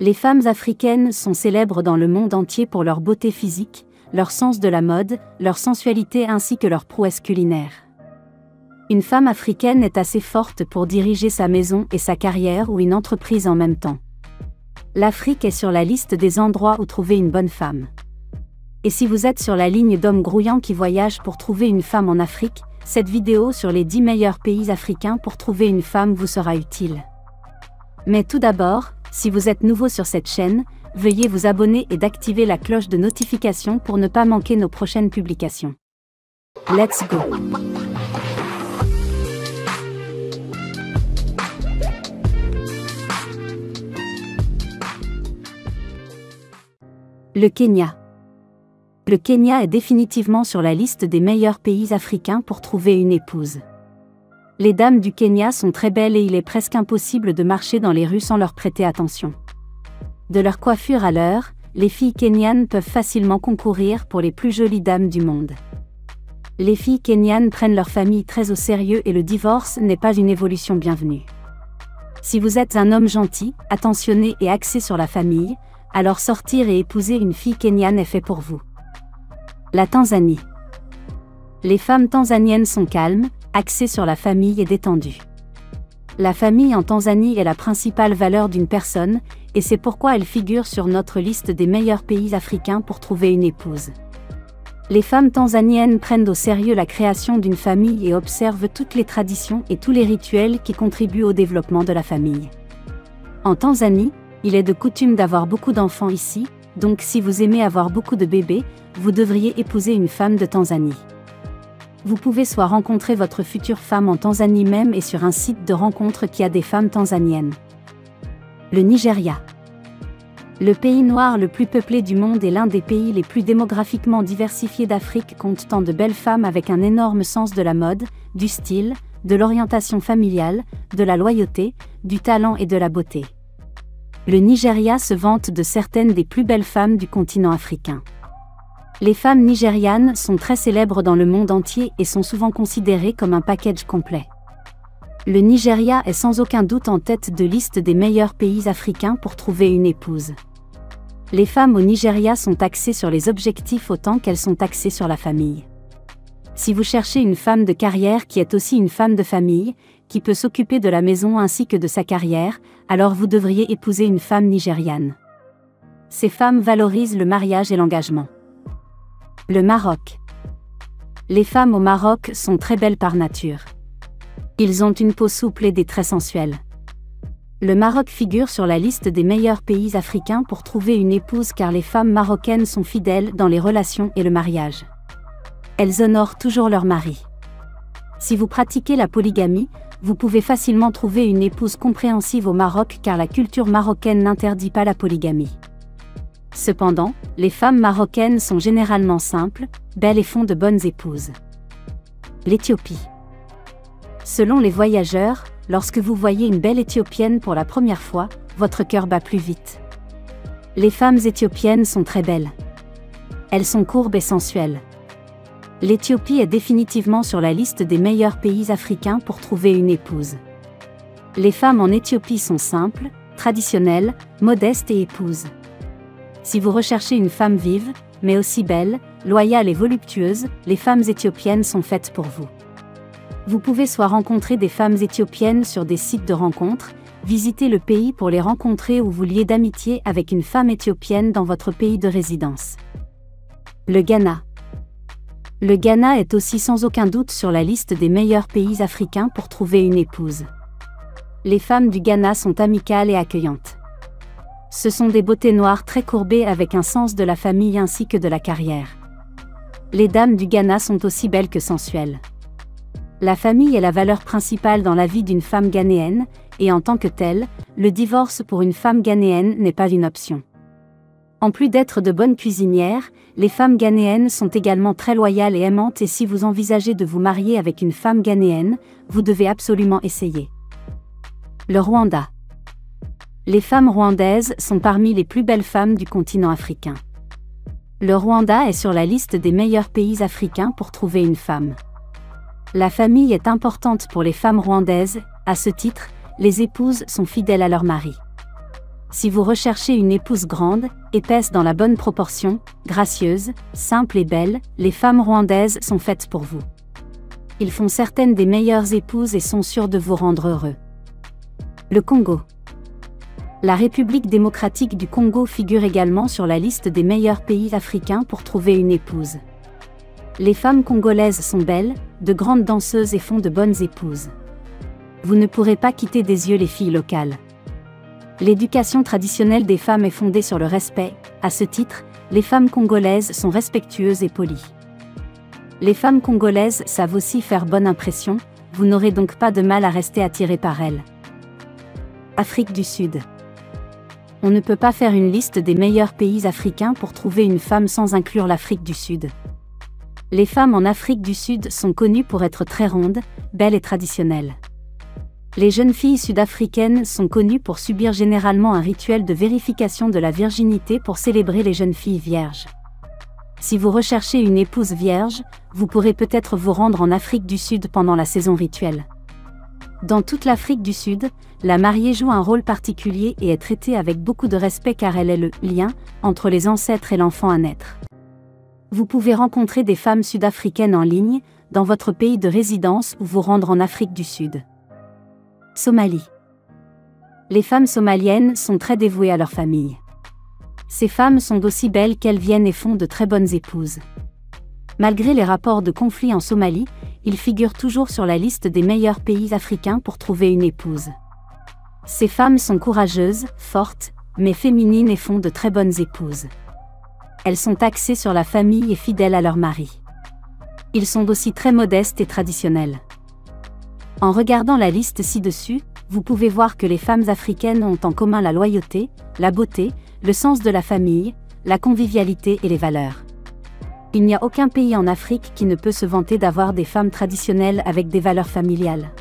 Les femmes africaines sont célèbres dans le monde entier pour leur beauté physique, leur sens de la mode, leur sensualité ainsi que leur prouesse culinaire. Une femme africaine est assez forte pour diriger sa maison et sa carrière ou une entreprise en même temps. L'Afrique est sur la liste des endroits où trouver une bonne femme. Et si vous êtes sur la ligne d'hommes grouillants qui voyagent pour trouver une femme en Afrique, cette vidéo sur les 10 meilleurs pays africains pour trouver une femme vous sera utile. Mais tout d'abord, si vous êtes nouveau sur cette chaîne, veuillez vous abonner et d'activer la cloche de notification pour ne pas manquer nos prochaines publications. Let's go! Le Kenya. Le Kenya est définitivement sur la liste des meilleurs pays africains pour trouver une épouse. Les dames du Kenya sont très belles et il est presque impossible de marcher dans les rues sans leur prêter attention. De leur coiffure à l'heure, les filles kenyanes peuvent facilement concourir pour les plus jolies dames du monde. Les filles kenyanes prennent leur famille très au sérieux et le divorce n'est pas une évolution bienvenue. Si vous êtes un homme gentil, attentionné et axé sur la famille, alors sortir et épouser une fille kenyane est fait pour vous. La Tanzanie. Les femmes tanzaniennes sont calmes, axées sur la famille et détendues. La famille en Tanzanie est la principale valeur d'une personne, et c'est pourquoi elle figure sur notre liste des meilleurs pays africains pour trouver une épouse. Les femmes tanzaniennes prennent au sérieux la création d'une famille et observent toutes les traditions et tous les rituels qui contribuent au développement de la famille. En Tanzanie, il est de coutume d'avoir beaucoup d'enfants ici, donc si vous aimez avoir beaucoup de bébés, vous devriez épouser une femme de Tanzanie. Vous pouvez soit rencontrer votre future femme en Tanzanie même et sur un site de rencontre qui a des femmes tanzaniennes. Le Nigeria. Le pays noir le plus peuplé du monde et l'un des pays les plus démographiquement diversifiés d'Afrique compte tant de belles femmes avec un énorme sens de la mode, du style, de l'orientation familiale, de la loyauté, du talent et de la beauté. Le Nigeria se vante de certaines des plus belles femmes du continent africain. Les femmes nigérianes sont très célèbres dans le monde entier et sont souvent considérées comme un package complet. Le Nigeria est sans aucun doute en tête de liste des meilleurs pays africains pour trouver une épouse. Les femmes au Nigeria sont axées sur les objectifs autant qu'elles sont axées sur la famille. Si vous cherchez une femme de carrière qui est aussi une femme de famille, qui peut s'occuper de la maison ainsi que de sa carrière, alors vous devriez épouser une femme nigériane. Ces femmes valorisent le mariage et l'engagement. Le Maroc. Les femmes au Maroc sont très belles par nature. Ils ont une peau souple et des traits sensuels. Le Maroc figure sur la liste des meilleurs pays africains pour trouver une épouse car les femmes marocaines sont fidèles dans les relations et le mariage. Elles honorent toujours leur mari. Si vous pratiquez la polygamie, vous pouvez facilement trouver une épouse compréhensive au Maroc car la culture marocaine n'interdit pas la polygamie. Cependant, les femmes marocaines sont généralement simples, belles et font de bonnes épouses. L'Éthiopie. Selon les voyageurs, lorsque vous voyez une belle Éthiopienne pour la première fois, votre cœur bat plus vite. Les femmes éthiopiennes sont très belles. Elles sont courbes et sensuelles. L'Éthiopie est définitivement sur la liste des meilleurs pays africains pour trouver une épouse. Les femmes en Éthiopie sont simples, traditionnelles, modestes et épouses. Si vous recherchez une femme vive, mais aussi belle, loyale et voluptueuse, les femmes éthiopiennes sont faites pour vous. Vous pouvez soit rencontrer des femmes éthiopiennes sur des sites de rencontres, visiter le pays pour les rencontrer ou vous lier d'amitié avec une femme éthiopienne dans votre pays de résidence. Le Ghana. Le Ghana est aussi sans aucun doute sur la liste des meilleurs pays africains pour trouver une épouse. Les femmes du Ghana sont amicales et accueillantes. Ce sont des beautés noires très courbées avec un sens de la famille ainsi que de la carrière. Les dames du Ghana sont aussi belles que sensuelles. La famille est la valeur principale dans la vie d'une femme ghanéenne, et en tant que telle, le divorce pour une femme ghanéenne n'est pas une option. En plus d'être de bonnes cuisinières, les femmes ghanéennes sont également très loyales et aimantes et si vous envisagez de vous marier avec une femme ghanéenne, vous devez absolument essayer. Le Rwanda. Les femmes rwandaises sont parmi les plus belles femmes du continent africain. Le Rwanda est sur la liste des meilleurs pays africains pour trouver une femme. La famille est importante pour les femmes rwandaises, à ce titre, les épouses sont fidèles à leur mari. Si vous recherchez une épouse grande, épaisse dans la bonne proportion, gracieuse, simple et belle, les femmes rwandaises sont faites pour vous. Ils font certaines des meilleures épouses et sont sûrs de vous rendre heureux. Le Congo. La République démocratique du Congo figure également sur la liste des meilleurs pays africains pour trouver une épouse. Les femmes congolaises sont belles, de grandes danseuses et font de bonnes épouses. Vous ne pourrez pas quitter des yeux les filles locales. L'éducation traditionnelle des femmes est fondée sur le respect. À ce titre, les femmes congolaises sont respectueuses et polies. Les femmes congolaises savent aussi faire bonne impression, vous n'aurez donc pas de mal à rester attiré par elles. Afrique du Sud. On ne peut pas faire une liste des meilleurs pays africains pour trouver une femme sans inclure l'Afrique du Sud. Les femmes en Afrique du Sud sont connues pour être très rondes, belles et traditionnelles. Les jeunes filles sud-africaines sont connues pour subir généralement un rituel de vérification de la virginité pour célébrer les jeunes filles vierges. Si vous recherchez une épouse vierge, vous pourrez peut-être vous rendre en Afrique du Sud pendant la saison rituelle. Dans toute l'Afrique du Sud, la mariée joue un rôle particulier et est traitée avec beaucoup de respect car elle est le lien entre les ancêtres et l'enfant à naître. Vous pouvez rencontrer des femmes sud-africaines en ligne, dans votre pays de résidence ou vous rendre en Afrique du Sud. Somalie. Les femmes somaliennes sont très dévouées à leur famille. Ces femmes sont d'aussi belles qu'elles viennent et font de très bonnes épouses. Malgré les rapports de conflit en Somalie, ils figurent toujours sur la liste des meilleurs pays africains pour trouver une épouse. Ces femmes sont courageuses, fortes, mais féminines et font de très bonnes épouses. Elles sont axées sur la famille et fidèles à leur mari. Ils sont aussi très modestes et traditionnels. En regardant la liste ci-dessus, vous pouvez voir que les femmes africaines ont en commun la loyauté, la beauté, le sens de la famille, la convivialité et les valeurs. Il n'y a aucun pays en Afrique qui ne peut se vanter d'avoir des femmes traditionnelles avec des valeurs familiales.